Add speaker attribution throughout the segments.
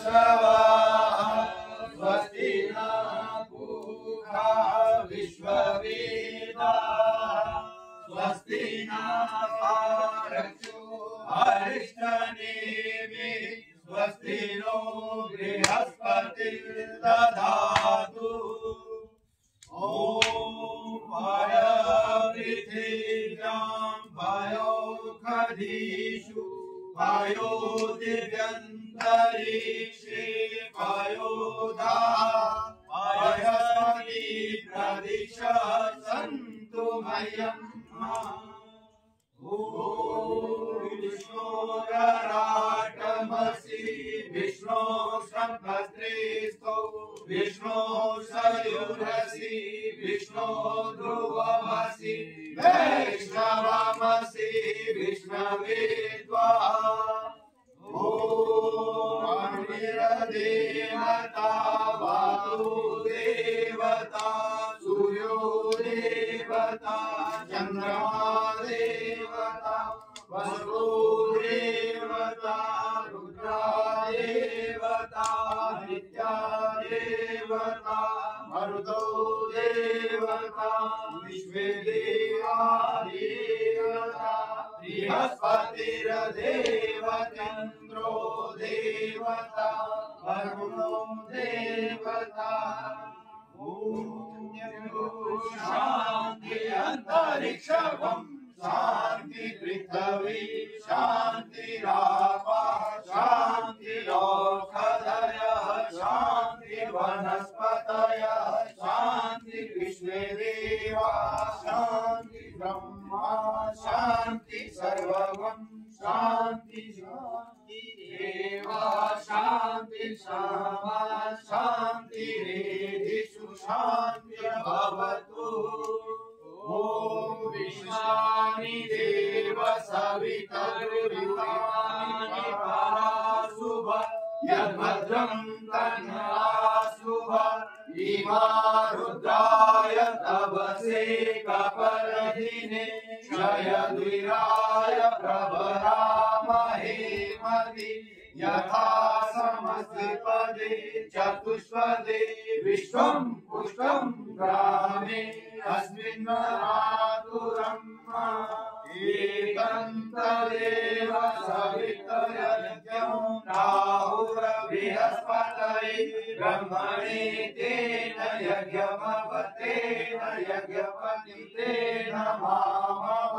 Speaker 1: स्वाहा स्वस्ति न पूषा विश्ववेदाः स्वस्ति नक्षत्रो अरिष्टनेमिः स्वस्ति नो बृहस्पतिर्दधातु ॐ भयो पृथिव्यां भयो खगेषु भयो दिव्यन्तरिक्षे भयो बृहस्पति प्रदिशन्तु मह्यम् विष्णोराटमसि विष्णो सम्भद्रेस्तो विष्णो सयुरसि विष्णो ध्रुवमसि वैष्णवमसि विष्णवे त्वाः देवता वायुदेवता सूर्यो देवता चन्द्रमा देवता वसुो देवता रुद्रा देवता नित्या देवता मरुतो देवता विश्वे देवा देवता बृहस्पतिर्देवतेन्द्रो देवता वरुणो देवता शान्ति अन्तरिक्षं शान्ति पृथ्वी शान्तिरापः शान्तिरोषधयः शान्ति वनस्पतयः शान्ति विश्वे देवा शान्ति ब्रह्मा शान्ति सर्वं शान्ति शान्तिरेवा शान्ति सामा शान्तिरेधिषु शान्तिर्भवतु ॐ विश्वानि देव सवितरुरितानि पराशुभ यद्भद्रं तन्नाशुभ इमा रुद्राय तपसे कपर्दिने क्षयद्विराय प्रभरामहे मति यथा समस्तिपदे चतुष्पदे विश्वं पुष्टं ग्रामे अस्मिन् मातुरं एकन्तदेव सवितरयज्ञं राहुर्बृहस्पतये ब्रह्मणे तेन यज्ञमवतेन यज्ञपतितेन मामव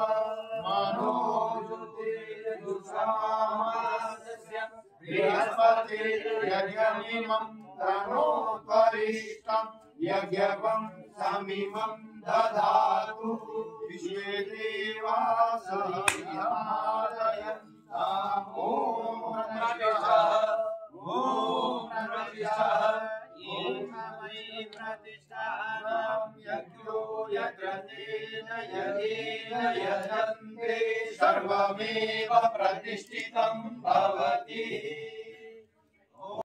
Speaker 1: मनोजुतिर्दुषामास्य बृहस्पतिर्यज्ञमिमं तनोत्वरिष्ठं यज्ञपं समिमं दधातु विश्वे देवा सहितादयन्ताम् ॐ नमः ॐ प्रतिष्ठानं यज्ञो यत्र तेन यज्ञेन यजन्ते सर्वमेव प्रतिष्ठितं भवति।